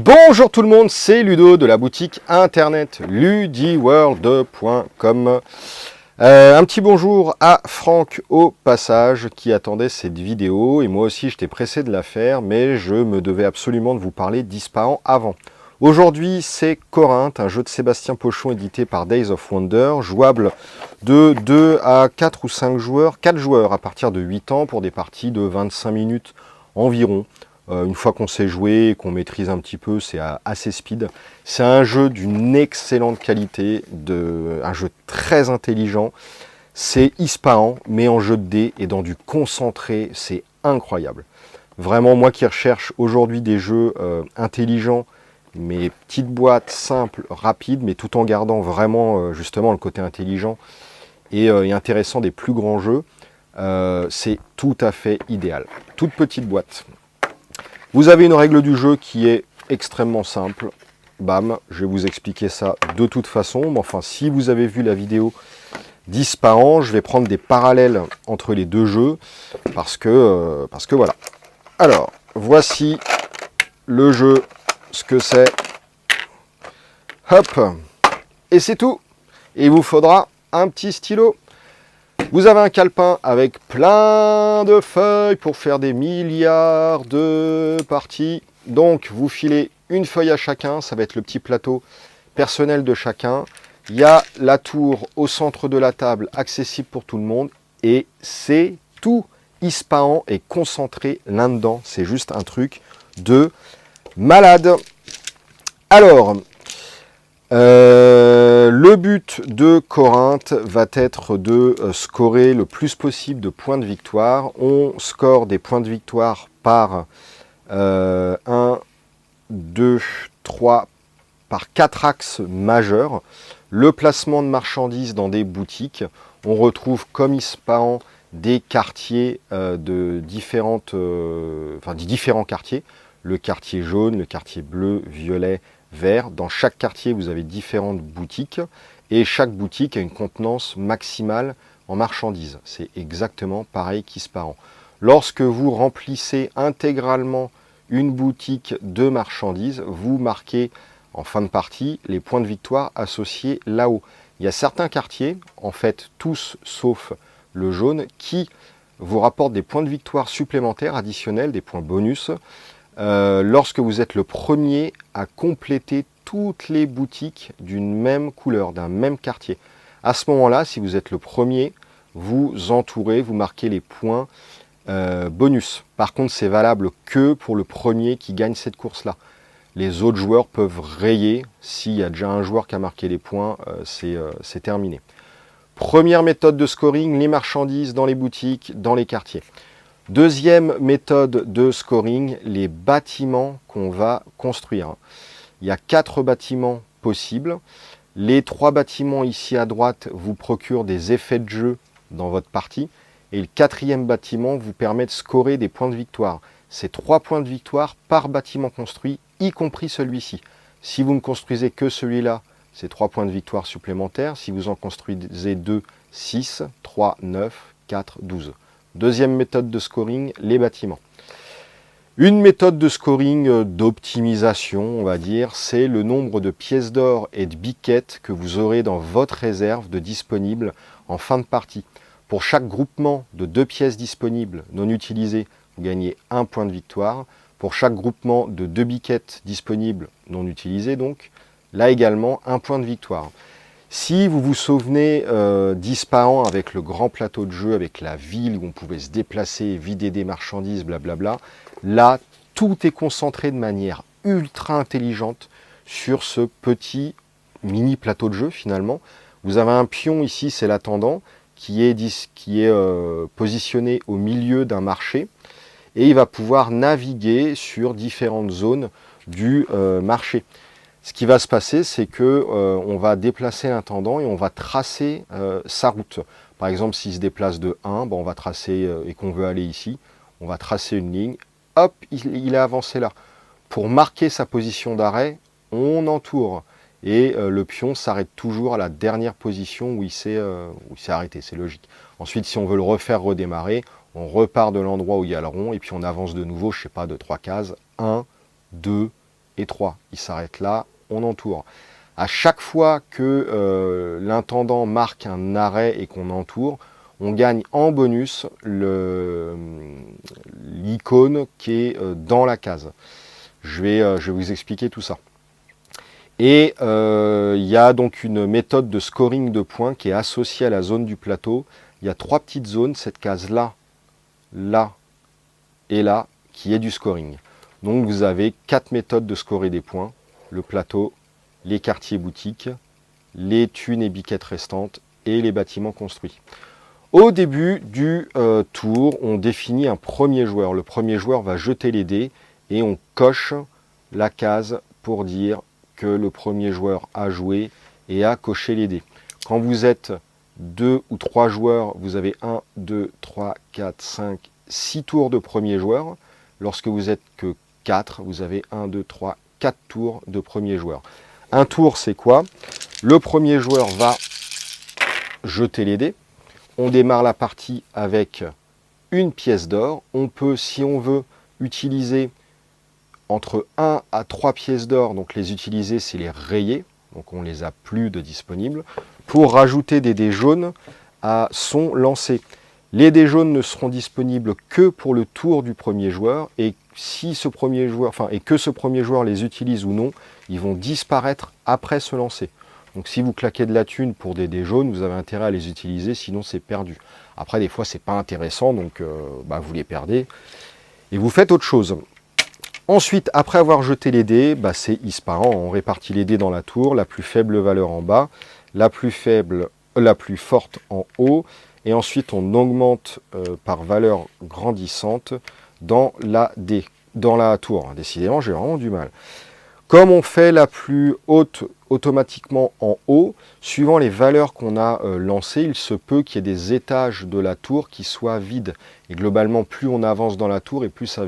Bonjour tout le monde, c'est Ludo de la boutique internet ludiworld.com. Un petit bonjour à Franck au passage qui attendait cette vidéo et moi aussi j'étais pressé de la faire mais je me devais absolument de vous parler d'Ispahan avant. Aujourd'hui c'est Corinthe, un jeu de Sébastien Pochon édité par Days of Wonder, jouable de 2 à 4 ou 5 joueurs, 4 joueurs à partir de 8 ans pour des parties de 25 minutes environ. Une fois qu'on sait jouer, qu'on maîtrise un petit peu, c'est assez speed. C'est un jeu d'une excellente qualité, un jeu très intelligent. C'est Ispahan, mais en jeu de dés et dans du concentré, c'est incroyable. Vraiment, moi qui recherche aujourd'hui des jeux intelligents, mais petites boîtes, simples, rapides, mais tout en gardant vraiment justement le côté intelligent et intéressant des plus grands jeux, c'est tout à fait idéal. Toute petite boîte. Vous avez une règle du jeu qui est extrêmement simple. Bam, je vais vous expliquer ça de toute façon. Mais enfin, si vous avez vu la vidéo d'Ispahan, je vais prendre des parallèles entre les deux jeux parce que voilà. Alors, voici le jeu, ce que c'est. Hop, et c'est tout. Et il vous faudra un petit stylo. Vous avez un calepin avec plein de feuilles pour faire des milliards de parties. Donc, vous filez une feuille à chacun. Ça va être le petit plateau personnel de chacun. Il y a la tour au centre de la table, accessible pour tout le monde. Et c'est tout. Ispahan est concentré là-dedans. C'est juste un truc de malade. Alors... le but de Corinthe va être de scorer le plus possible de points de victoire. On score des points de victoire par 1, 2, 3, par 4 axes majeurs. Le placement de marchandises dans des boutiques. On retrouve comme Ispahan des quartiers des différents quartiers. Le quartier jaune, le quartier bleu, violet, vert. Dans chaque quartier, vous avez différentes boutiques et chaque boutique a une contenance maximale en marchandises. C'est exactement pareil qu'Ispahan. Lorsque vous remplissez intégralement une boutique de marchandises, vous marquez en fin de partie les points de victoire associés là-haut. Il y a certains quartiers, en fait tous sauf le jaune, qui vous rapportent des points de victoire supplémentaires additionnels, des points bonus, lorsque vous êtes le premier à compléter toutes les boutiques d'une même couleur, d'un même quartier. À ce moment-là, si vous êtes le premier, vous entourez, vous marquez les points bonus. Par contre, c'est valable que pour le premier qui gagne cette course-là. Les autres joueurs peuvent rayer. S'il y a déjà un joueur qui a marqué les points, c'est terminé. Première méthode de scoring, les marchandises dans les boutiques, dans les quartiers. Deuxième méthode de scoring, les bâtiments qu'on va construire. Il y a 4 bâtiments possibles. Les 3 bâtiments ici à droite vous procurent des effets de jeu dans votre partie. Et le 4e bâtiment vous permet de scorer des points de victoire. C'est 3 points de victoire par bâtiment construit, y compris celui-ci. Si vous ne construisez que celui-là, c'est 3 points de victoire supplémentaires. Si vous en construisez 2, 6, 3, 9, 4, 12. Deuxième méthode de scoring, les bâtiments. Une méthode de scoring d'optimisation, on va dire, c'est le nombre de pièces d'or et de biquettes que vous aurez dans votre réserve de disponibles en fin de partie. Pour chaque groupement de 2 pièces disponibles non utilisées, vous gagnez 1 point de victoire. Pour chaque groupement de 2 biquettes disponibles non utilisées, donc, là également 1 point de victoire. Si vous vous souvenez d'Ispahan avec le grand plateau de jeu, avec la ville où on pouvait se déplacer, vider des marchandises, blablabla, là, tout est concentré de manière ultra intelligente sur ce petit mini plateau de jeu finalement. Vous avez un pion ici, c'est l'attendant, qui est positionné au milieu d'un marché et il va pouvoir naviguer sur différentes zones du marché. Ce qui va se passer, c'est que on va déplacer l'intendant et on va tracer sa route. Par exemple, s'il se déplace de 1, on va tracer, et qu'on veut aller ici, on va tracer une ligne. Hop, il est avancé là. Pour marquer sa position d'arrêt, on entoure. Et le pion s'arrête toujours à la dernière position où il s'est arrêté, c'est logique. Ensuite, si on veut le refaire redémarrer, on repart de l'endroit où il y a le rond et puis on avance de nouveau, je ne sais pas, de 3 cases. 1, 2, et 3. Il s'arrête là, on entoure. À chaque fois que l'intendant marque un arrêt et qu'on entoure, on gagne en bonus l'icône qui est dans la case. Je vais vous expliquer tout ça. Et il y a donc une méthode de scoring de points qui est associée à la zone du plateau. Il y a 3 petites zones, cette case-là, là et là, qui est du scoring. Donc vous avez 4 méthodes de scorer des points. Le plateau, les quartiers boutiques, les thunes et biquettes restantes et les bâtiments construits. Au début du tour, on définit un premier joueur. Le premier joueur va jeter les dés et on coche la case pour dire que le premier joueur a joué et a coché les dés. Quand vous êtes 2 ou 3 joueurs, vous avez 1, 2, 3, 4, 5, 6 tours de premier joueur. Lorsque vous êtes que 4, vous avez 1, 2, 3, 4 tours de premier joueur. Un tour, c'est quoi? Le premier joueur va jeter les dés. On démarre la partie avec une pièce d'or. On peut, si on veut, utiliser entre 1 à 3 pièces d'or. Donc les utiliser, c'est les rayer. Donc on les a plus de disponibles. Pour rajouter des dés jaunes à son lancer. Les dés jaunes ne seront disponibles que pour le tour du premier joueur. Et si ce premier joueur, et que ce premier joueur les utilise ou non, ils vont disparaître après ce lancer. Donc si vous claquez de la thune pour des dés jaunes, vous avez intérêt à les utiliser, sinon c'est perdu. Après, des fois, c'est pas intéressant, donc vous les perdez. Et vous faites autre chose. Ensuite, après avoir jeté les dés, c'est isparant. On répartit les dés dans la tour, la plus faible valeur en bas, la plus forte en haut. Et ensuite, on augmente par valeur grandissante dans la tour. Décidément, j'ai vraiment du mal. Comme on fait la plus haute automatiquement en haut, suivant les valeurs qu'on a lancées, il se peut qu'il y ait des étages de la tour qui soient vides. Et globalement, plus on avance dans la tour et plus ça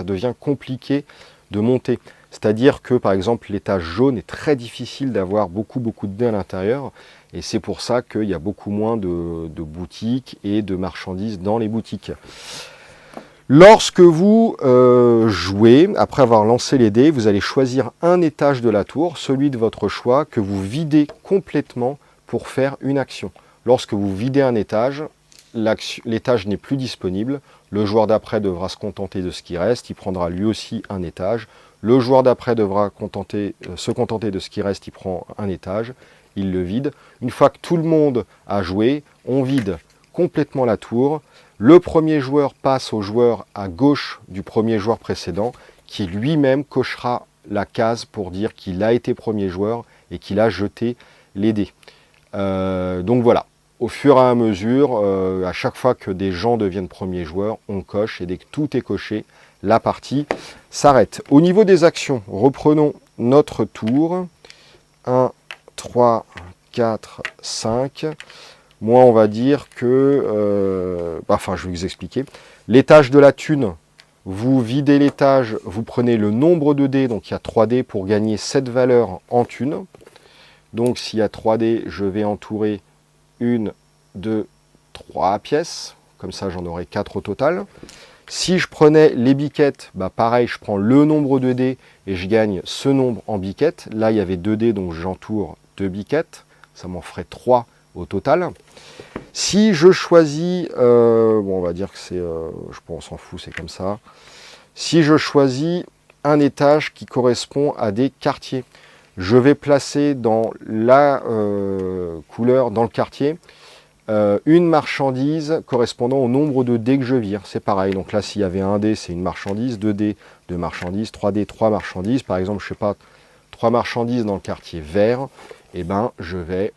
devient compliqué de monter. C'est-à-dire que, par exemple, l'étage jaune est très difficile d'avoir beaucoup de dés à l'intérieur. Et c'est pour ça qu'il y a beaucoup moins de boutiques et de marchandises dans les boutiques. Lorsque vous jouez, après avoir lancé les dés, vous allez choisir un étage de la tour, celui de votre choix, que vous videz complètement pour faire une action. Lorsque vous videz un étage, l'étage n'est plus disponible. Le joueur d'après devra se contenter de ce qui reste. Il prendra lui aussi un étage. Le joueur d'après devra se contenter de ce qui reste. Il prend un étage. Il le vide. Une fois que tout le monde a joué, on vide complètement la tour. Le premier joueur passe au joueur à gauche du premier joueur précédent qui lui-même cochera la case pour dire qu'il a été premier joueur et qu'il a jeté les dés. Donc voilà, au fur et à mesure, à chaque fois que des gens deviennent premiers joueurs, on coche et dès que tout est coché, la partie s'arrête. Au niveau des actions, reprenons notre tour. 1, 3, 4, 5... Moi, on va dire que... je vais vous expliquer. L'étage de la thune, vous videz l'étage, vous prenez le nombre de dés, donc il y a 3 dés pour gagner cette valeur en thune. Donc s'il y a 3 dés, je vais entourer 1, 2, 3 pièces. Comme ça, j'en aurai 4 au total. Si je prenais les biquettes, pareil, je prends le nombre de dés et je gagne ce nombre en biquettes. Là, il y avait 2 dés, donc j'entoure 2 biquettes. Ça m'en ferait 3 au total. Si je choisis, on va dire que c'est, on s'en fout, c'est comme ça. Si je choisis un étage qui correspond à des quartiers, je vais placer dans la couleur, dans le quartier, une marchandise correspondant au nombre de dés que je vire. C'est pareil, donc là s'il y avait un dé, c'est une marchandise, 2 dés, 2 marchandises, 3 dés, 3 marchandises. Par exemple, je sais pas, 3 marchandises dans le quartier vert, et je vais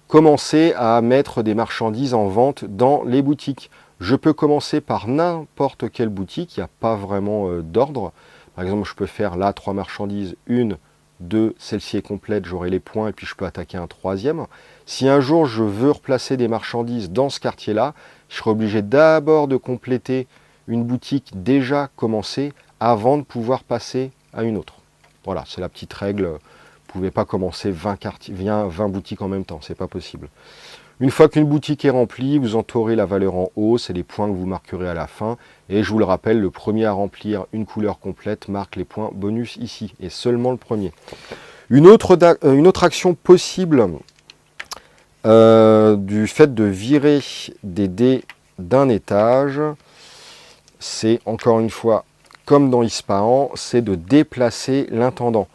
commencer à mettre des marchandises en vente dans les boutiques. Je peux commencer par n'importe quelle boutique, il n'y a pas vraiment d'ordre. Par exemple, je peux faire là 3 marchandises, 1, 2, celle-ci est complète, j'aurai les points et puis je peux attaquer un 3e. Si un jour je veux replacer des marchandises dans ce quartier-là, je serai obligé d'abord de compléter une boutique déjà commencée avant de pouvoir passer à une autre. Voilà, c'est la petite règle. Vous ne pouvez pas commencer 20 boutiques en même temps, c'est pas possible. Une fois qu'une boutique est remplie, vous entourez la valeur en haut, c'est les points que vous marquerez à la fin. Et je vous le rappelle, le premier à remplir une couleur complète marque les points bonus ici, et seulement le premier. Une autre action possible du fait de virer des dés d'un étage, c'est encore une fois, comme dans Ispahan, c'est de déplacer l'intendant.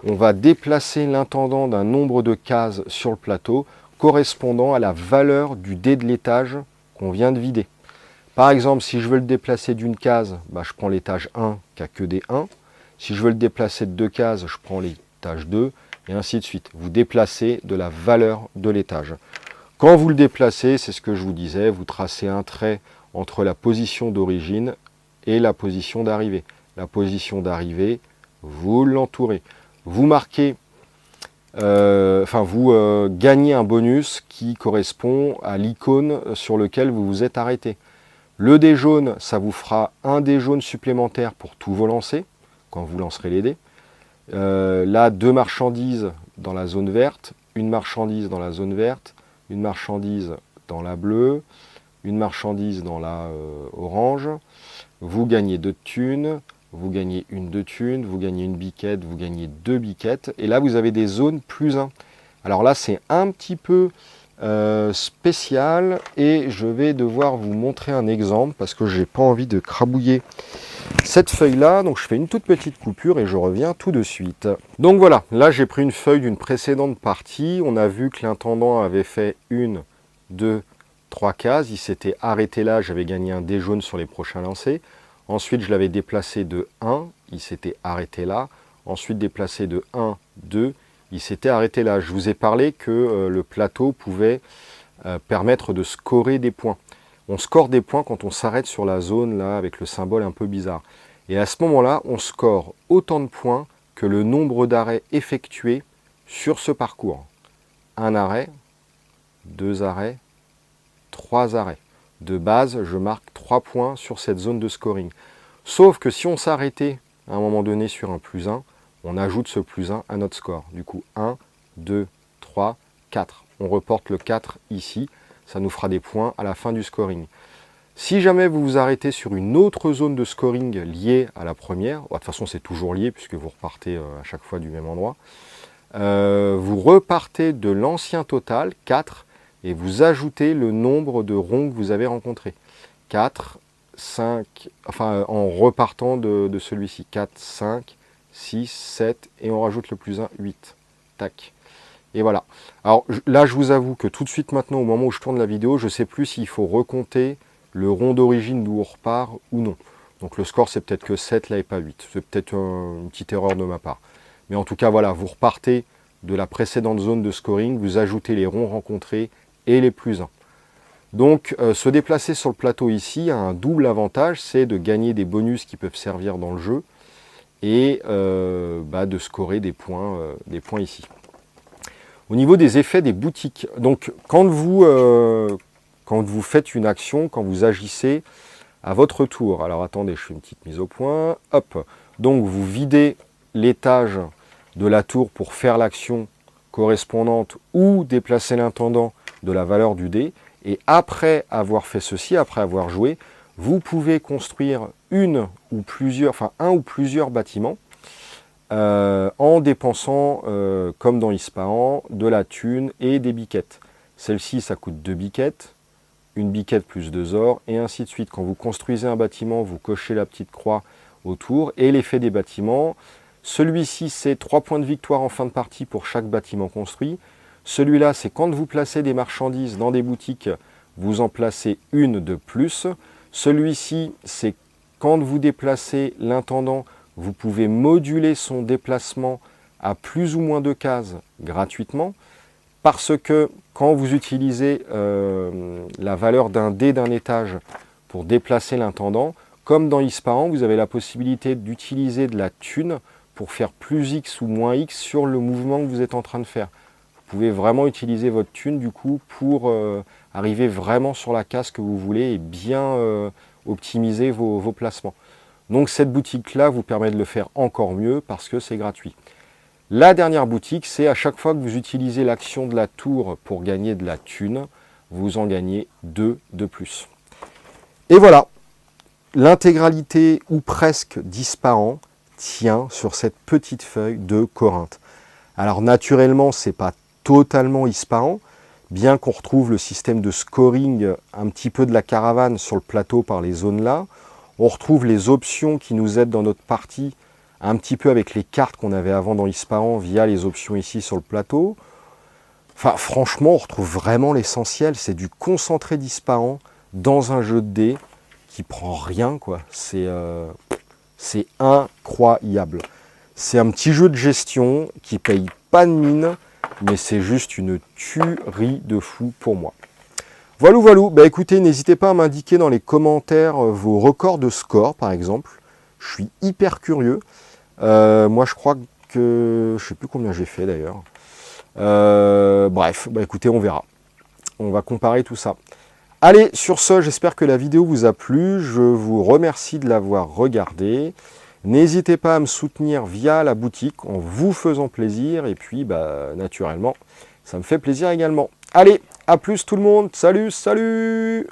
On va déplacer l'intendant d'un nombre de cases sur le plateau correspondant à la valeur du dé de l'étage qu'on vient de vider. Par exemple, si je veux le déplacer d'une case, je prends l'étage 1 qui n'a que des 1. Si je veux le déplacer de 2 cases, je prends l'étage 2, et ainsi de suite. Vous déplacez de la valeur de l'étage. Quand vous le déplacez, c'est ce que je vous disais, vous tracez un trait entre la position d'origine et la position d'arrivée. La position d'arrivée, vous l'entourez. Vous marquez, vous gagnez un bonus qui correspond à l'icône sur lequel vous vous êtes arrêté. Le dé jaune, ça vous fera un dé jaune supplémentaire pour tous vos lancers, quand vous lancerez les dés. Là, 2 marchandises dans la zone verte, une marchandise dans la zone verte, une marchandise dans la bleue, une marchandise dans la orange. Vous gagnez 2 de thunes, vous gagnez une de thunes, vous gagnez une biquette, vous gagnez 2 biquettes. Et là, vous avez des zones plus 1. Alors là, c'est un petit peu spécial et je vais devoir vous montrer un exemple parce que j'ai pas envie de crabouiller cette feuille là, donc je fais une toute petite coupure et je reviens tout de suite. Donc voilà, là j'ai pris une feuille d'une précédente partie, on a vu que l'intendant avait fait 1, 2, 3 cases, il s'était arrêté là, j'avais gagné un dé jaune sur les prochains lancers. Ensuite je l'avais déplacé de 1, il s'était arrêté là, ensuite déplacé de 1, 2, il s'était arrêté là. Je vous ai parlé que le plateau pouvait permettre de scorer des points. On score des points quand on s'arrête sur la zone là avec le symbole un peu bizarre. Et à ce moment-là, on score autant de points que le nombre d'arrêts effectués sur ce parcours. 1 arrêt, 2 arrêts, 3 arrêts. De base, je marque 3 points sur cette zone de scoring. Sauf que si on s'arrêtait à un moment donné sur un plus 1, on ajoute ce plus 1 à notre score. Du coup, 1, 2, 3, 4. On reporte le 4 ici. Ça nous fera des points à la fin du scoring. Si jamais vous vous arrêtez sur une autre zone de scoring liée à la première, de toute façon c'est toujours lié puisque vous repartez à chaque fois du même endroit, vous repartez de l'ancien total, 4, et vous ajoutez le nombre de ronds que vous avez rencontrés. 4, 5, enfin en repartant de celui-ci, 4, 5, 6, 7, et on rajoute le plus 1, 8. Tac. Et voilà. Alors là, je vous avoue que tout de suite maintenant, au moment où je tourne la vidéo, je ne sais plus s'il faut recompter le rond d'origine d'où on repart ou non. Donc le score, c'est peut-être que 7 là et pas 8. C'est peut-être une petite erreur de ma part. Mais en tout cas, voilà, vous repartez de la précédente zone de scoring, vous ajoutez les ronds rencontrés et les plus 1. Donc se déplacer sur le plateau ici a un double avantage, c'est de gagner des bonus qui peuvent servir dans le jeu et de scorer des points ici. Au niveau des effets des boutiques, donc quand vous faites une action, quand vous agissez à votre tour, alors attendez, je fais une petite mise au point, hop, donc vous videz l'étage de la tour pour faire l'action correspondante ou déplacer l'intendant de la valeur du dé, et après avoir fait ceci, après avoir joué, vous pouvez construire un ou plusieurs bâtiments en dépensant, comme dans Ispahan, de la thune et des biquettes. Celle-ci, ça coûte 2 biquettes, une biquette plus 2 ors, et ainsi de suite. Quand vous construisez un bâtiment, vous cochez la petite croix autour, et l'effet des bâtiments, celui-ci, c'est 3 points de victoire en fin de partie pour chaque bâtiment construit. Celui-là, c'est quand vous placez des marchandises dans des boutiques, vous en placez une de plus. Celui-ci, c'est quand vous déplacez l'intendant, vous pouvez moduler son déplacement à plus ou moins de cases gratuitement, parce que quand vous utilisez la valeur d'un dé d'un étage pour déplacer l'intendant, comme dans Ispahan, vous avez la possibilité d'utiliser de la thune pour faire plus X ou moins X sur le mouvement que vous êtes en train de faire. Vous pouvez vraiment utiliser votre thune du coup pour arriver vraiment sur la case que vous voulez et bien optimiser vos placements. Donc cette boutique-là vous permet de le faire encore mieux parce que c'est gratuit. La dernière boutique, c'est à chaque fois que vous utilisez l'action de la tour pour gagner de la thune, vous en gagnez 2 de plus. Et voilà, l'intégralité ou presque d'Ispahan tient sur cette petite feuille de Corinthe. Alors naturellement, ce n'est pas totalement Ispahan, bien qu'on retrouve le système de scoring un petit peu de la caravane sur le plateau par les zones là. On retrouve les options qui nous aident dans notre partie un petit peu avec les cartes qu'on avait avant dans Ispahan via les options ici sur le plateau. Enfin, franchement, on retrouve vraiment l'essentiel. C'est du concentré d'Ispahan dans un jeu de dés qui prend rien, quoi. C'est incroyable. C'est un petit jeu de gestion qui paye pas de mine, mais c'est juste une tuerie de fou pour moi. Voilà, voilà. Bah, écoutez, n'hésitez pas à m'indiquer dans les commentaires vos records de score, par exemple. Je suis hyper curieux. Moi, je crois que... Je sais plus combien j'ai fait, d'ailleurs. Bref, bah, écoutez, on verra. On va comparer tout ça. Allez, sur ce, j'espère que la vidéo vous a plu. Je vous remercie de l'avoir regardée. N'hésitez pas à me soutenir via la boutique en vous faisant plaisir. Et puis, bah, naturellement, ça me fait plaisir également. Allez, à plus tout le monde. Salut, salut!